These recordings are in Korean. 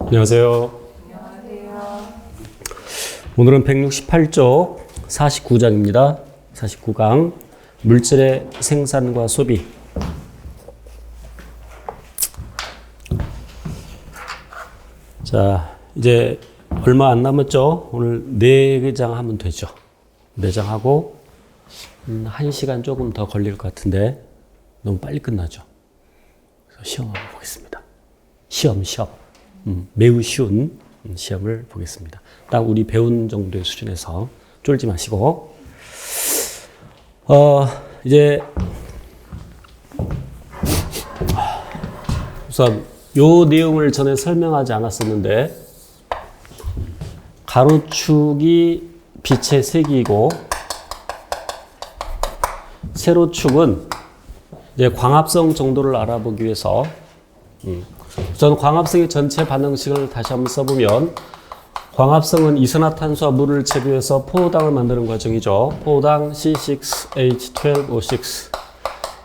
안녕하세요. 오늘은 168쪽 49장입니다. 49강 물질의 생산과 소비. 자, 이제 얼마 안 남았죠? 오늘 4장 하면 되죠. 4장 하고 1시간 조금 더 걸릴 것 같은데 너무 빨리 끝나죠. 그래서 시험 한번 보겠습니다. 시험. 매우 쉬운 시험을 보겠습니다. 딱 우리 배운 정도의 수준에서 쫄지 마시고, 이제, 우선, 요 내용을 전에 설명하지 않았었는데, 가로축이 빛의 세기이고, 세로축은 이제 광합성 정도를 알아보기 위해서, 우선 광합성의 전체 반응식을 다시 한번 써보면 광합성은 이산화탄소와 물을 재배해서 포도당을 만드는 과정이죠. 포도당 C6H12O6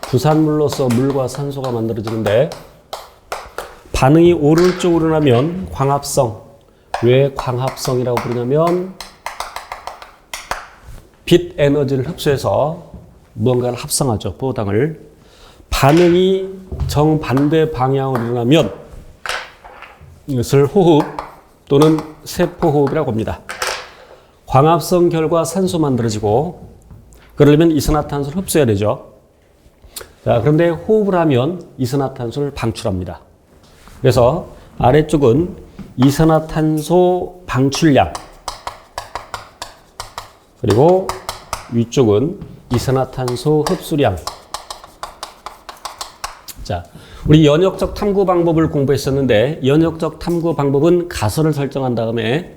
부산물로서 물과 산소가 만들어지는데 반응이 오른쪽으로 나면 광합성. 왜 광합성이라고 부르냐면 빛 에너지를 흡수해서 무언가를 합성하죠. 포도당을. 반응이 정반대 방향으로 일어나면 이것을 호흡 또는 세포호흡이라고 합니다. 광합성 결과 산소 만들어지고 그러려면 이산화탄소를 흡수해야 되죠. 자, 그런데 호흡을 하면 이산화탄소를 방출합니다. 그래서 아래쪽은 이산화탄소 방출량 그리고 위쪽은 이산화탄소 흡수량. 자, 우리 연역적 탐구 방법을 공부했었는데 연역적 탐구 방법은 가설을 설정한 다음에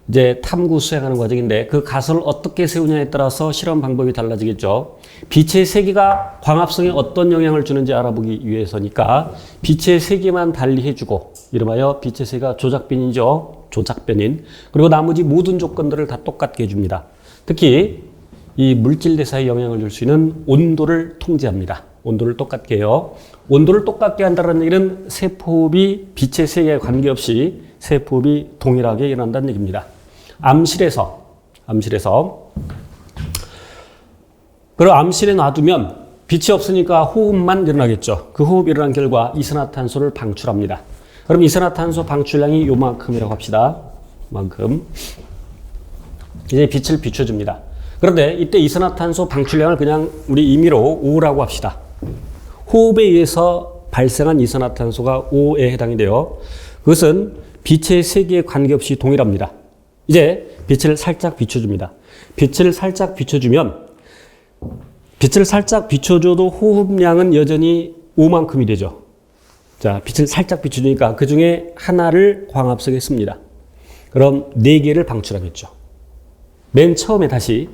이제 탐구 수행하는 과정인데 그 가설을 어떻게 세우냐에 따라서 실험 방법이 달라지겠죠. 빛의 세기가 광합성에 어떤 영향을 주는지 알아보기 위해서니까 빛의 세기만 달리해주고 이름하여 빛의 세기가 조작변이죠. 조작변인. 그리고 나머지 모든 조건들을 다 똑같게 해줍니다. 특히 이 물질 대사에 영향을 줄 수 있는 온도를 통제합니다. 온도를 똑같게 해요. 온도를 똑같게 한다는 얘기는 세포호흡이 빛의 세기에 관계없이 세포호흡이 동일하게 일어난다는 얘기입니다. 암실에서 그리고 암실에 놔두면 빛이 없으니까 호흡만 일어나겠죠. 그 호흡이 일어난 결과 이산화탄소를 방출합니다. 그럼 이산화탄소 방출량이 요만큼이라고 합시다. 만큼. 이제 빛을 비춰줍니다. 그런데 이때 이산화탄소 방출량을 그냥 우리 임의로 O라고 합시다. 호흡에 의해서 발생한 이산화탄소가 O에 해당이 돼요. 그것은 빛의 세기에 관계없이 동일합니다. 이제 빛을 살짝 비춰줍니다. 빛을 살짝 비춰줘도 호흡량은 여전히 O만큼이 되죠. 자, 빛을 살짝 비춰주니까 그 중에 하나를 광합성에 씁니다. 그럼 4개를 방출하겠죠. 맨 처음에 다시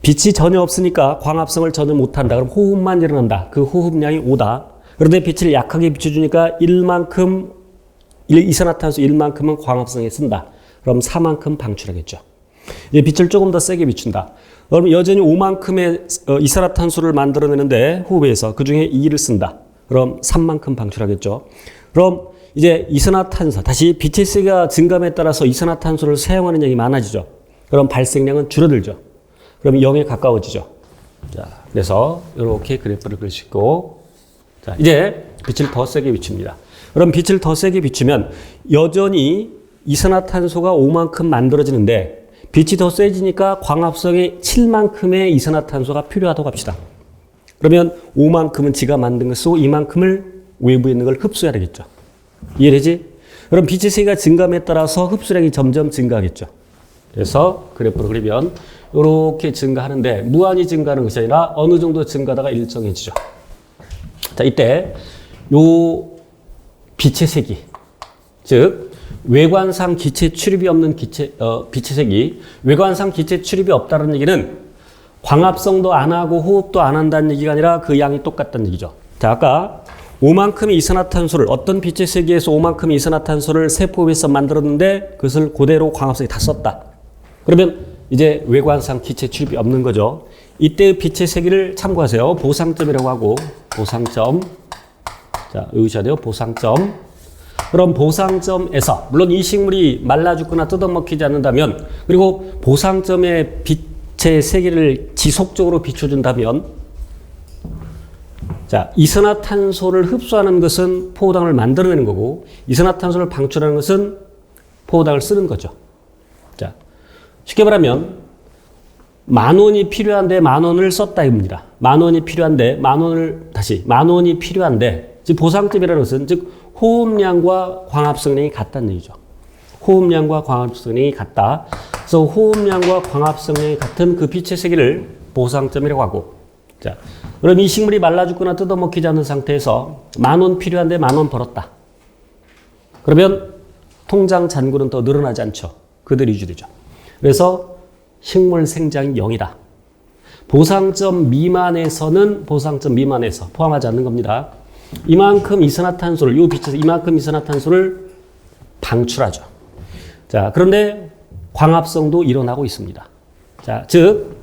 빛이 전혀 없으니까 광합성을 전혀 못한다. 그럼 호흡만 일어난다. 그 호흡량이 5다. 그런데 빛을 약하게 비춰주니까 이산화탄소 1만큼은 광합성에 쓴다. 그럼 4만큼 방출하겠죠. 이제 빛을 조금 더 세게 비춘다. 그럼 여전히 5만큼의 이산화탄소를 만들어내는데 호흡에서 그 중에 2를 쓴다. 그럼 3만큼 방출하겠죠. 그럼 이제 이산화탄소, 다시 빛의 세기가 증감에 따라서 이산화탄소를 사용하는 양이 많아지죠. 그럼 발생량은 줄어들죠. 그럼 0에 가까워지죠. 자, 그래서 이렇게 그래프를 그릴 수 있고, 자, 이제 빛을 더 세게 비춥니다. 그럼 빛을 더 세게 비추면 여전히 이산화탄소가 5만큼 만들어지는데 빛이 더 세지니까 광합성에 7만큼의 이산화탄소가 필요하다고 합시다. 그러면 5만큼은 지가 만든 걸 쓰고 2만큼을 외부에 있는 걸 흡수해야 되겠죠. 이해되지? 그럼 빛의 세기가 증감에 따라서 흡수량이 점점 증가하겠죠. 그래서 그래프로 그리면 이렇게 증가하는데 무한히 증가하는 것이 아니라 어느 정도 증가하다가 일정해지죠. 자, 이때 요 빛의 세기, 즉 외관상 기체 출입이 없는 빛의 세기, 외관상 기체 출입이 없다는 얘기는 광합성도 안 하고 호흡도 안 한다는 얘기가 아니라 그 양이 똑같다는 얘기죠. 자, 아까 5만큼의 이산화탄소를 어떤 빛의 세기에서 5만큼의 이산화탄소를 세포에서 만들었는데 그것을 그대로 광합성에 다 썼다. 그러면 이제 외관상 기체 출입이 없는 거죠. 이때의 빛의 세기를 참고하세요. 보상점이라고 하고 보상점. 자, 외우셔야 돼요. 보상점. 그럼 보상점에서 물론 이 식물이 말라 죽거나 뜯어먹히지 않는다면 그리고 보상점의 빛의 세기를 지속적으로 비춰준다면 자, 이산화탄소를 흡수하는 것은 포도당을 만들어내는 거고 이산화탄소를 방출하는 것은 포도당을 쓰는 거죠. 자, 쉽게 말하면 10,000원이 필요한데 10,000원을 썼다 이겁니다. 10,000원이 필요한데 10,000원이 필요한데 즉 보상점이라는 것은 즉 호흡량과 광합성량이 같다는 얘기죠. 호흡량과 광합성량이 같다. 그래서 호흡량과 광합성량이 같은 그 빛의 세기를 보상점이라고 하고 자, 그럼 이 식물이 말라 죽거나 뜯어먹히지 않는 상태에서 10,000원 필요한데 10,000원 벌었다. 그러면 통장 잔고는 더 늘어나지 않죠. 그대로 유지되죠. 그래서 식물 생장이 0이다. 보상점 미만에서 포함하지 않는 겁니다. 이만큼 이산화탄소를, 이 빛에서 이만큼 이산화탄소를 방출하죠. 자, 그런데 광합성도 일어나고 있습니다. 자, 즉,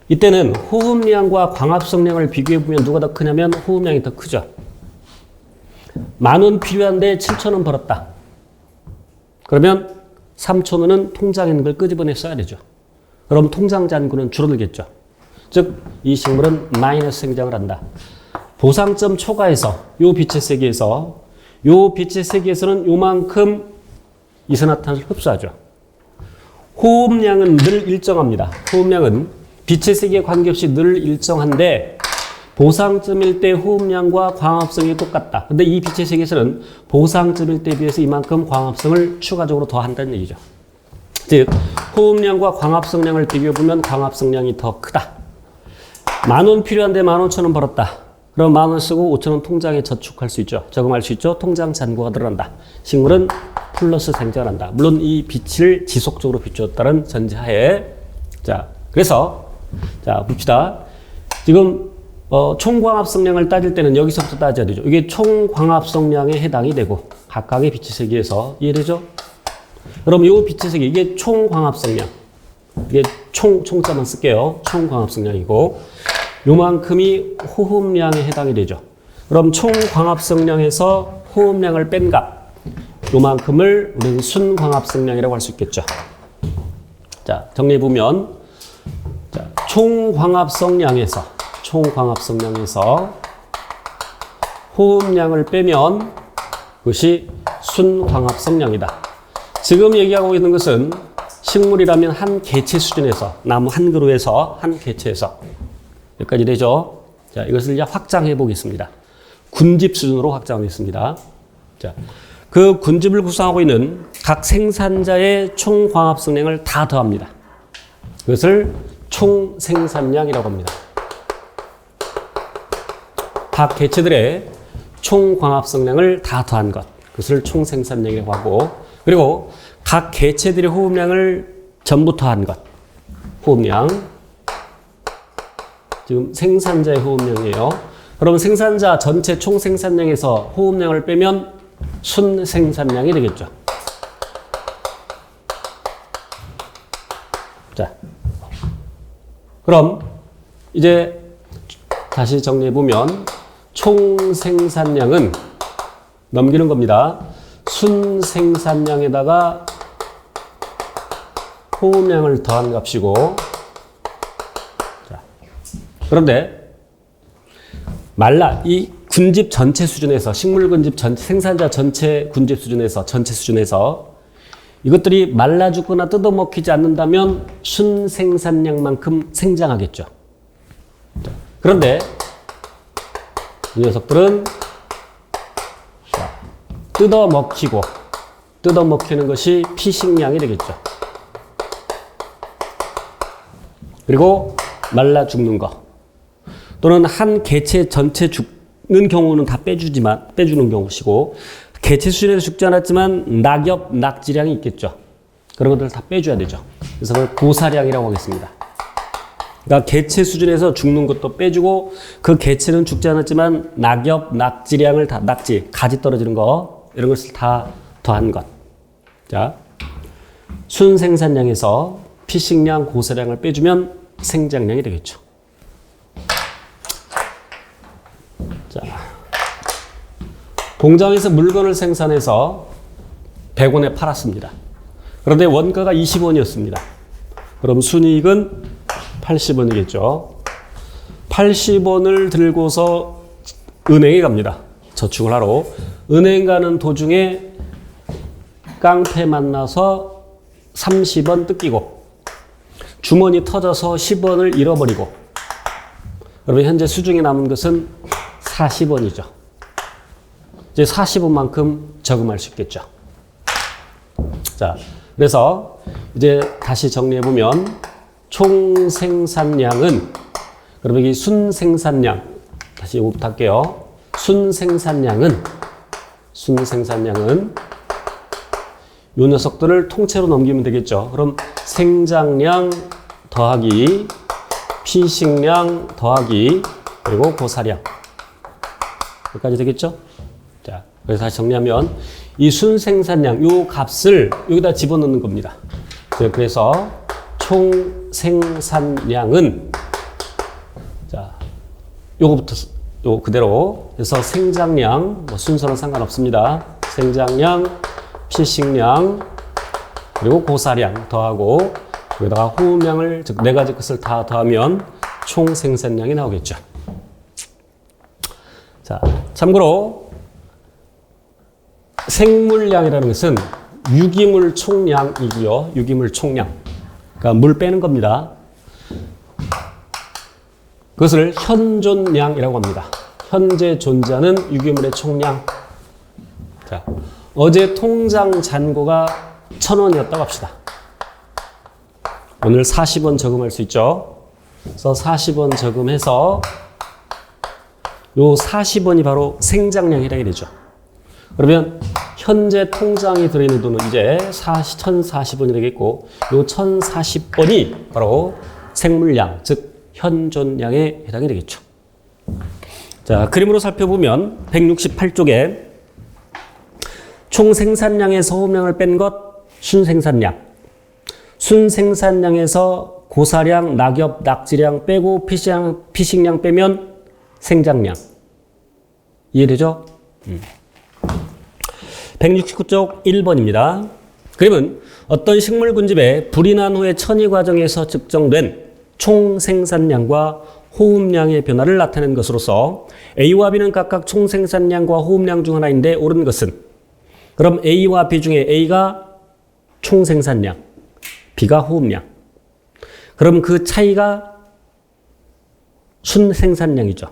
이때는 호흡량과 광합성량을 비교해보면 누가 더 크냐면 호흡량이 더 크죠. 10,000원 필요한데 7,000원 벌었다. 그러면 3,000원은 통장에 있는 걸 끄집어내 써야 되죠. 그럼 통장 잔고는 줄어들겠죠. 즉, 이 식물은 마이너스 생장을 한다. 보상점 초과에서, 요 빛의 세계에서는 요만큼 이산화탄소를 흡수하죠. 호흡량은 늘 일정합니다. 호흡량은 빛의 세계에 관계없이 늘 일정한데, 보상점일 때 호흡량과 광합성이 똑같다. 근데 이 빛의 세계에서는 보상점일 때에 비해서 이만큼 광합성을 추가적으로 더한다는 얘기죠. 즉, 호흡량과 광합성량을 비교해보면 광합성량이 더 크다. 10,000원 필요한데 15,000원 벌었다. 그럼 10,000원 쓰고 5,000원 통장에 저축할 수 있죠. 저금할 수 있죠. 통장 잔고가 늘어난다. 식물은 플러스 생장을 한다. 물론 이 빛을 지속적으로 비추었다는 전제하에. 자, 그래서, 자, 봅시다. 지금, 총광합성량을 따질 때는 여기서부터 따져야 되죠. 이게 총광합성량에 해당이 되고, 각각의 빛의 세계에서 이해되죠? 그럼 이 빛의 세계, 이게 총광합성량. 이게 총자만 쓸게요. 총광합성량이고, 요만큼이 호흡량에 해당이 되죠. 그럼 총광합성량에서 호흡량을 뺀 값, 요만큼을 우리는 순광합성량이라고 할 수 있겠죠. 자, 정리해보면, 자, 총광합성량에서 호흡량을 빼면 그것이 순광합성량이다. 지금 얘기하고 있는 것은 식물이라면 한 개체 수준에서, 나무 한 그루에서, 한 개체에서 여기까지 되죠. 자, 이것을 이제 확장해 보겠습니다. 군집 수준으로 확장하겠습니다. 자, 그 군집을 구성하고 있는 각 생산자의 총광합성량을 다 더합니다. 그것을 총생산량이라고 합니다. 각 개체들의 총광합성량을 다 더한 것, 그것을 총생산량이라고 하고, 그리고 각 개체들의 호흡량을 전부 더한 것, 호흡량. 지금 생산자의 호흡량이에요. 그러면 생산자 전체 총생산량에서 호흡량을 빼면 순생산량이 되겠죠. 자, 그럼 이제 다시 정리해보면 총생산량은 넘기는 겁니다. 순생산량에다가 호흡량을 더한 값이고, 자, 그런데 이 군집 전체 수준에서, 식물 군집 전체, 생산자 전체 군집 수준에서, 전체 수준에서 이것들이 말라 죽거나 뜯어먹히지 않는다면 순생산량만큼 생장하겠죠. 자, 그런데 이 녀석들은 뜯어먹히는 것이 피식량이 되겠죠. 그리고 말라 죽는 거. 또는 한 개체 전체 죽는 경우는 다 빼주는 경우시고, 개체 수준에서 죽지 않았지만 낙엽, 낙지량이 있겠죠. 그런 것들을 다 빼줘야 되죠. 그래서 그걸 고사량이라고 하겠습니다. 그러니까 개체 수준에서 죽는 것도 빼주고, 그 개체는 죽지 않았지만 낙엽, 낙지량을 다, 가지 떨어지는 거, 이런 것을 다 더한 것. 자, 순생산량에서 피식량, 고사량을 빼주면 생장량이 되겠죠. 자, 공장에서 물건을 생산해서 100원에 팔았습니다. 그런데 원가가 20원이었습니다. 그럼 순이익은 80원이겠죠. 80원을 들고서 은행에 갑니다. 저축을 하러. 은행 가는 도중에 깡패 만나서 30원 뜯기고 주머니 터져서 10원을 잃어버리고 그러면 현재 수중에 남은 것은 40원이죠. 이제 40원만큼 저금할 수 있겠죠. 자, 그래서 이제 다시 정리해보면 총 생산량은 그러면 이 순생산량 다시 이거부터 할게요. 순생산량은 요 녀석들을 통째로 넘기면 되겠죠. 그럼 생장량 더하기 피식량 더하기 그리고 고사량 여기까지 되겠죠? 자, 그래서 다시 정리하면 이 순생산량 요 값을 여기다 집어넣는 겁니다. 그래서 총 생산량은 자, 요거부터 요 그대로 해서 생장량 뭐 순서는 상관없습니다. 생장량, 피식량 그리고 고사량 더하고 여기다가 호흡량을 즉 네 가지 것을 다 더하면 총 생산량이 나오겠죠. 자, 참고로 생물량이라는 것은 유기물 총량이고요. 유기물 총량. 그러니까 물 빼는 겁니다. 그것을 현존량이라고 합니다. 현재 존재하는 유기물의 총량. 자, 어제 통장 잔고가 1,000원이었다고 합시다. 오늘 40원 저금할 수 있죠. 그래서 40원 저금해서 요 40원이 바로 생장량에 해당이 되죠. 그러면 현재 통장에 들어있는 돈은 이제 1,040원이 되겠고 요 1,040원이 바로 생물량, 즉 현존량에 해당이 되겠죠. 자, 그림으로 살펴보면 168쪽에 총 생산량에서 호흡량을 뺀 것 순생산량, 순생산량에서 고사량, 낙엽, 낙지량 빼고 피식량 빼면 생장량. 이해되죠? 169쪽 1번입니다. 그러면 어떤 식물 군집에 불이 난 후에 천이 과정에서 측정된 총 생산량과 호흡량의 변화를 나타내는 것으로서 A와 B는 각각 총 생산량과 호흡량 중 하나인데 옳은 것은 그럼 A와 B 중에 A가 총 생산량, B가 호흡량. 그럼 그 차이가 순생산량이죠.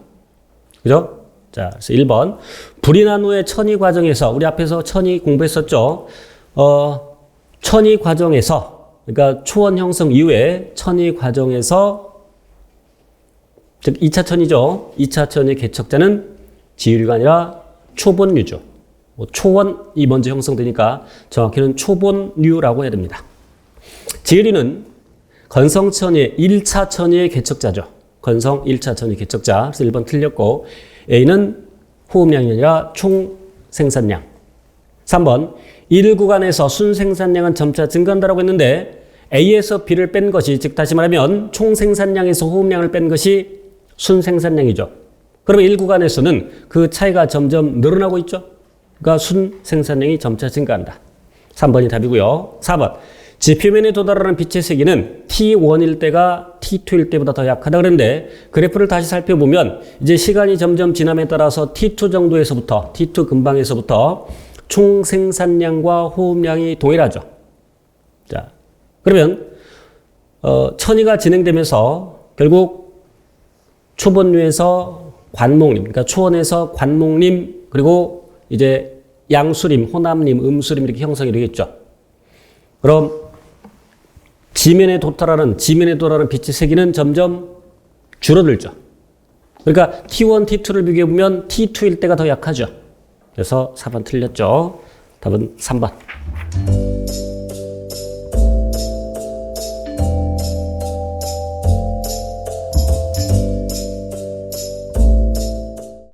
그죠? 자, 그래서 1번. 불이 난 후에 천이 과정에서, 우리 앞에서 천이 공부했었죠. 천이 과정에서, 그러니까 초원 형성 이후에 천이 과정에서, 즉 2차 천이죠. 2차 천의 개척자는 지유류가 아니라 초본류죠. 초원이 먼저 형성되니까 정확히는 초본류라고 해야 됩니다. 지유류는 건성천의 1차 천의 개척자죠. 건성 1차 천의 개척자. 그래서 1번 틀렸고 A는 호흡량이 아니라 총 생산량. 3번 1구간에서 순생산량은 점차 증가한다고 했는데 A에서 B를 뺀 것이 즉 다시 말하면 총 생산량에서 호흡량을 뺀 것이 순생산량이죠. 그러면 1구간에서는 그 차이가 점점 늘어나고 있죠. 그러니까 순생산량이 점차 증가한다. 3번이 답이고요. 4번 지표면에 도달하는 빛의 세기는 T1일 때가 T2일 때보다 더 약하다 그랬는데 그래프를 다시 살펴보면 이제 시간이 점점 지남에 따라서 T2 정도에서부터 T2 근방에서부터 총 생산량과 호흡량이 동일하죠. 자, 그러면 천이가 진행되면서 결국 초본류에서 관목림, 그러니까 초원에서 관목림 그리고 이제 양수림, 호남림, 음수림 이렇게 형성이 되겠죠. 그럼 지면에 도달하는 빛의 세기는 점점 줄어들죠. 그러니까 T1, T2를 비교해보면 T2일 때가 더 약하죠. 그래서 4번 틀렸죠. 답은 3번.